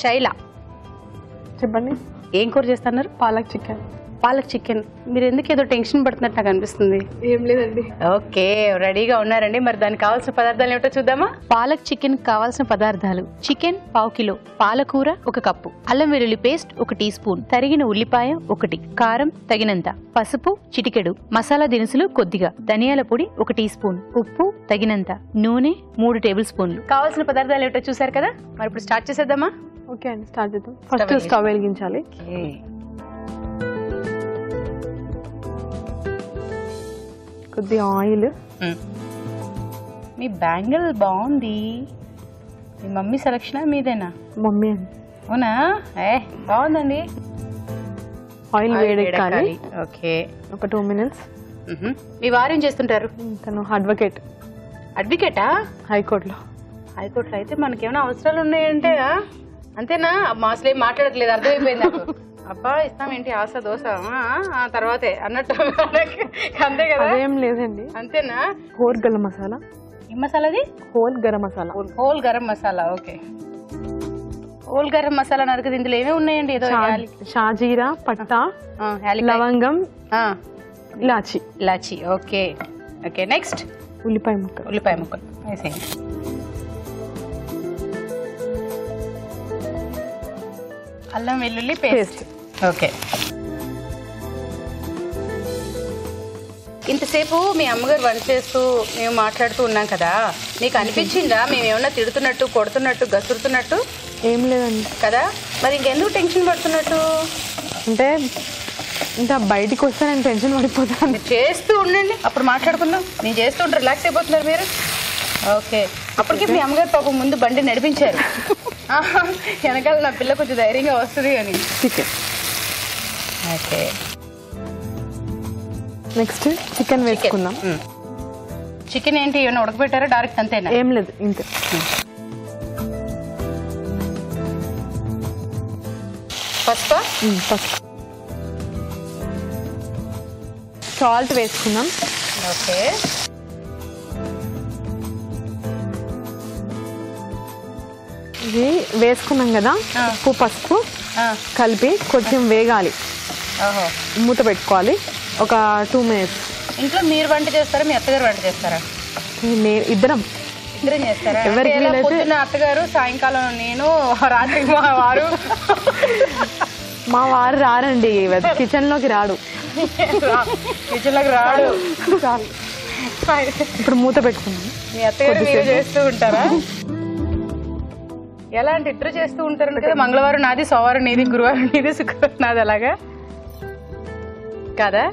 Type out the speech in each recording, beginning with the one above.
శైల చెప్పండి. ఏం కూర చేస్తున్నారు? పాలక్ చికెన్. పాలక్ చికెన్. మీరు ఎందుకు ఏదో టెన్షన్ పడుతున్నట్టు నాకు అనిపిస్తుంది. ఏం లేదండి. ఓకే, రెడీగా ఉన్నారండి. మరి దానికి కావాల్సిన పదార్థాలు ఏమిటో చూద్దామా? పాలక్ చికెన్ కావాల్సిన పదార్థాలు: చికెన్ ½ కిలో, పాలకూర 1 కప్పు, అల్లం వెల్లుల్లి పేస్ట్ 1 టీ స్పూన్, తరిగిన ఉల్లిపాయ 1, కారం తగినంత, పసుపు చిటికెడు, మసాలా దినుసులు కొద్దిగా, ధనియాల పొడి 1 టీ స్పూన్, ఉప్పు తగినంత, నూనె 3 టేబుల్ స్పూన్లు. కావాల్సిన పదార్థాలు ఏమిటో చూసారు కదా, మరి ఇప్పుడు స్టార్ట్ చేసేద్దామా? ఓకే అండి, స్టార్ట్ చేద్దాం. ఫస్ట్ స్టవ్ వెలిగించాలి. కొద్దిగా ఆయిల్. మీ బ్యాంగిల్ బాగుంది. మీ మమ్మీ సెలక్షనా మీదేనా? మమ్మీ అండి. అవునా? బాగుందండి. ఆయిల్ వేడెక్కాలి. ఓకే, ఒక 2 minutes. మీ వారు ఏం చేస్తుంటారు? తను అడ్వకేట్. అడ్వకేటా? హైకోర్టులో. హైకోర్టులో అయితే మనకేమైనా అవసరాలు ఉన్నాయంటే అంతేనా? మా అసలు ఏం మాట్లాడట్లేదు, అర్థమైపోయింది నాకు. అబ్బా ఇస్తామేంటి ఆశ దోశ తర్వాతే అన్నట్టు. అంతే కదా? ఏం లేదండి. అంతేనా? హోల్ గరం మసాలా. ఏం మసాలాది? Whole garam masala. Whole garam masala. Okay, whole garam masala నరకదు. ఇందులో ఏమేమి ఉన్నాయండి? ఏదో షాజీరా, పట్టా, లవంగం, ఇలాచి. ఇలాచి. Okay okay. నెక్స్ట్ ఉల్లిపాయ ముక్కలు. ఉల్లిపాయ ముక్కలు వేసేయండి. అల్లం వెల్లుల్లి పేస్ట్. ఓకే. ఇంతసేపు మీ అమ్మగారు వంట చేస్తూ మేము మాట్లాడుతూ ఉన్నాం కదా, నీకు అనిపించిందా మేము ఏమన్నా తిడుతున్నట్టు, కొడుతున్నట్టు, గసురుతున్నట్టు? ఏం లేదండి కదా. మరి ఇంకెందుకు టెన్షన్ పడుతున్నట్టు? అంటే ఇంకా బయటికి వస్తే నేను టెన్షన్ పడిపోతాను. చేస్తూ ఉండండి, అప్పుడు మాట్లాడుకుందాం. నేను చేస్తూ ఉంటే రిలాక్స్ అయిపోతున్నారు మీరు. ఓకే, అప్పటికి మీ అమ్మగారు పాపం ముందు బండి నడిపించారు. వెనకాల నా పిల్ల కొంచెం ధైర్యంగా వస్తుంది అని. చికెన్. ఓకే, నెక్స్ట్ చికెన్ వేసుకుందాం. చికెన్ ఏంటి ఏమైనా ఉడకబెట్టారా డైరెక్ట్ అంతేనా? ఏం లేదు, ఇంతే. పసుపు. పసుపు. సాల్ట్ వేసుకుందాం. ఓకే, ఇది వేసుకున్నాం కదా, ఉప్పు పసుపు కలిపి కొంచెం వేగాలి. మూత పెట్టుకోవాలి ఒక 2 minutes. ఇంట్లో మీరు వంట చేస్తారా, మీ అత్తగారు వంట చేస్తారా? ఇద్దరం చేస్తారా? ఎవరికి పొద్దున్న అత్తగారు, సాయంకాలం నేను, రాత్రికి మా వారు. మా వారు రారండి, కిచెన్ లోకి రాడు. కిచెన్ లోకి రాడు. ఇప్పుడు మూత పెట్టుకున్నాం. మీ అత్తగారు మీరు చేస్తూ ఉంటారా? ఎలాంటి ఇద్దరు చేస్తూ ఉంటారు కదా, మంగళవారం నాది, సోమవారం నీది, గురువారం నీది, శుక్రవారం నాది, అలాగా కదా?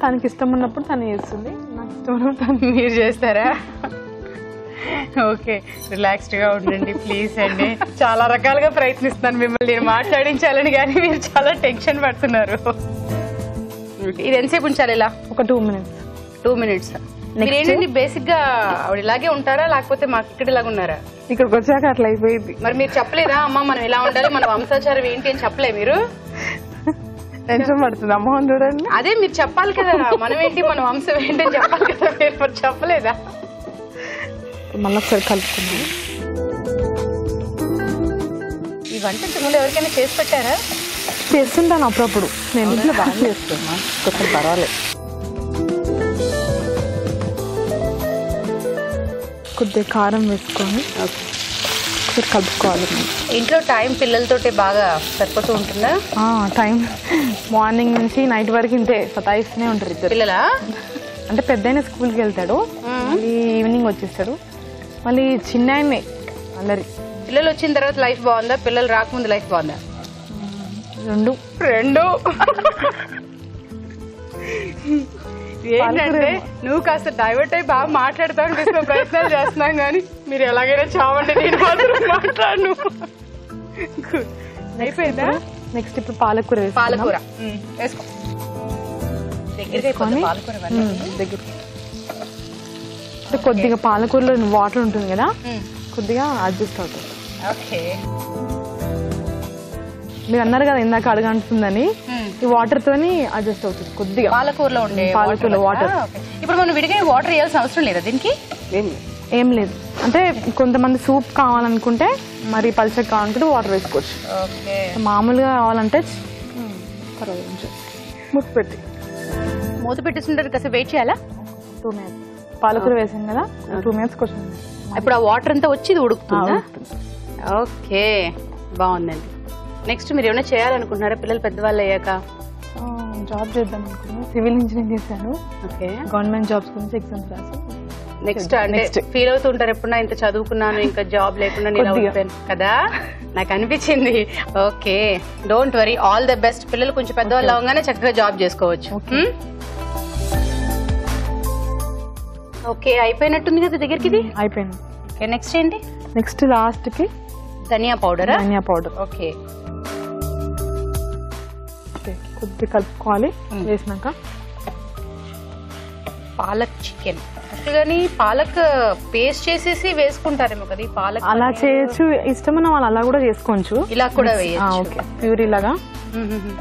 తనకి ఇష్టం ఉన్నప్పుడు తను చేస్తుంది, నాకు ఇష్టం ఉన్నప్పుడు మీరు చేస్తారా? ఓకే, రిలాక్స్డ్ గా ఉండండి ప్లీజ్ అండి. చాలా రకాలుగా ప్రయత్నిస్తున్నాను మిమ్మల్ని నేను మాట్లాడించాలని, కానీ మీరు చాలా టెన్షన్ పడుతున్నారు. ఇది ఎంతసేపు ఉంచాలి ఇలా? ఒక 2 minutes. 2 minutes. మీరేంటండి బేసిక్ గా ఆవిడ ఇలాగే ఉంటారా, లేకపోతే మాకు ఇక్కడ ఇలాగ ఉన్నారా? ఇక్కడికి వచ్చాక అట్లా అయిపోయింది. మరి మీరు చెప్పలేదా అమ్మ మనం ఇలా ఉండాలి, మన వంశాచారం ఏంటి అని చెప్పలే మీరు? టెన్షన్ పడుతుంది అమ్మ చూడండి. అదే మీరు చెప్పాలి కదా, మనం ఏంటి మన వంశం ఏంటి అని చెప్పాలి కదా, మీరు మరి చెప్పలేదా? మళ్ళీ ఒకసారి కలుపుకుందాం. ఈ వంట ముందు ఎవరికైనా చేసి పెట్టారా? చేస్తుంటాను అప్పుడప్పుడు. నేను ఇంట్లో బాగా చేస్తున్నా, కొంచెం పర్వాలేదు. కొద్దిగా కారం వేసుకొని ఒకసారి కలుపుకోవాలి. ఇంట్లో టైం పిల్లలతోటి బాగా సరిపోతూ ఉంటుందా? టైం మార్నింగ్ నుంచి నైట్ వరకు ఇంతే సతాయిస్తూనే ఉంటారు ఇద్దరు. పిల్లలా? అంటే పెద్ద స్కూల్కి వెళ్తాడు, మళ్ళీ ఈవినింగ్ వచ్చేస్తాడు. మళ్ళీ చిన్న ఆయన్నే అందరి. పిల్లలు వచ్చిన తర్వాత లైఫ్ బాగుందా, పిల్లలు రాకముందు లైఫ్ బాగుందా? రెండు. ఏంటంటే నువ్వు కాస్త డైవర్ట్ అయి బాగా మాట్లాడతావు తీసుకునే ప్రయత్నాలు చేస్తున్నాం, కానీ మీరు ఎలాగైనా చావండి, నేను మాత్రం మాట్లాడను. అయిపోయిందా? నెక్స్ట్ ఇప్పుడు పాలకూర. పాలకూర వేసుకో. దగ్గర కొద్దిగా పాలకూరలో వాటర్ ఉంటుంది కదా, కొద్దిగా అడ్జస్ట్ అవుతుంది. ఓకే, మీరు అన్నారు కదా ఇందాక అడగంటుందని, ఈ వాటర్ తోని అడ్జస్ట్ అవుతుంది కొద్దిగా. పాలకూరలో ఉండే పాలకూరలో వాటర్. ఇప్పుడు మనం విడిగా వాటర్ వేయాల్సిన అవసరం లేదా దీనికి? ఏం లేదు. అంటే కొంతమంది సూప్ కావాలనుకుంటే మరి పల్చగా కావాలంటే వాటర్ వేసుకోవచ్చు. ఓకే, మామూలుగా కావాలంటే పర్వాలేదు కొంచెం మూత పెట్టేస్తుంటారు కాసేపు వెయిట్ చేయాలా? 2 minutes. పాలకూర వేసాం కదా 2 minutes కొంచెం. ఇప్పుడు ఆ వాటర్ అంతా వచ్చి ఇది ఉడుకుతుందా? ఓకే, బాగుందండి. నెక్స్ట్ మీరు ఏమైనా చేయాలనుకుంటున్నారా పిల్లలు పెద్దవాళ్ళు అయ్యాక? జాబ్ చేద్దాం అనుకున్నాను, సివిల్ ఇంజనీరింగ్ చేశాను. ఓకే, గవర్నమెంట్ జాబ్స్ గురించి ఎగ్జామ్స్ రాసి నెక్స్ట్ అంటే ఫీల్ అవుతుంటారు ఎప్పుడన్నా ఇంత చదువుకున్నాను ఇంకా జాబ్ లేకుండా నేను అవుతాను కదా, నాకు అనిపించింది. Okay, don't worry, all the best. పిల్లలు కొంచెం పెద్దవాళ్ళు అవగానే చక్కగా జాబ్ చేసుకోవచ్చు. ఓకే, అయిపోయినట్టుంది కదా దగ్గరికి ఇది? అయిపోయింది. ఓకే, నెక్స్ట్ ఏంటి? నెక్స్ట్ లాస్ట్ కి ధనియా పౌడర్. ధనియా పౌడర్. ఓకే, కొద్దిగా కలుపుకోవాలి. వేసినాక పాలక్ చికెన్ కానీ పాలక్ పేస్ట్ చేసేసి వేసుకుంటారేమో కదా ఈ పాలక్? అలా చేయొచ్చు, ఇష్టమైన వాళ్ళు అలా కూడా చేసుకోవచ్చు. ఇలా కూడా వేయచ్చు. ఓకే, ప్యూరీ లాగా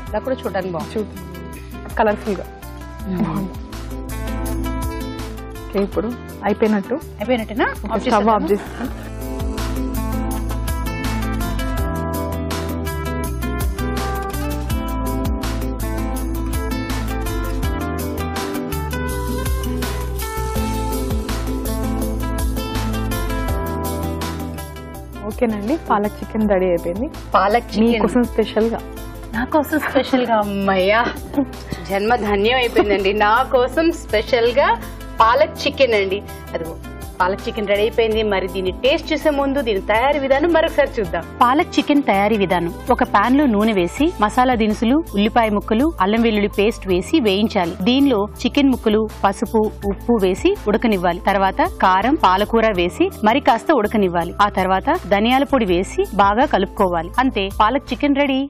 ఇలా కూడా చూడడానికి బాగుంది, కలర్ఫుల్ గా. ఓకే, ఇప్పుడు అయిపోయినట్టేనా? స్టవ్ ఆఫ్ చేస్తాను. ఓకేనండి, పాలక్ చికెన్ రెడీ అయిపోయింది. పాలక్ చికెన్ కోసం స్పెషల్ గా, నా కోసం స్పెషల్ గా. అమ్మయ్యా, జన్మ ధన్యం అయిపోయిందండి. నా కోసం స్పెషల్ గా పాలక్ చికెన్ అండి. అదిగో పాలక్ చికెన్ రెడీ అయిపోయింది. మరి దీన్ని టేస్ట్ చేసే ముందు దీని తయారీ విధానం మరొకసారి చూద్దాం. పాలక్ చికెన్ తయారీ విధానం: ఒక పాన్ లో నూనె వేసి మసాలా దినుసులు, ఉల్లిపాయ ముక్కలు, అల్లం వెల్లుల్లి పేస్ట్ వేసి వేయించాలి. దీనిలో చికెన్ ముక్కలు, పసుపు, ఉప్పు వేసి ఉడకనివ్వాలి. తర్వాత కారం, పాలకూర వేసి మరి కాస్త ఉడకనివ్వాలి. ఆ తర్వాత ధనియాల పొడి వేసి బాగా కలుపుకోవాలి. అంతే, పాలక్ చికెన్ రెడీ.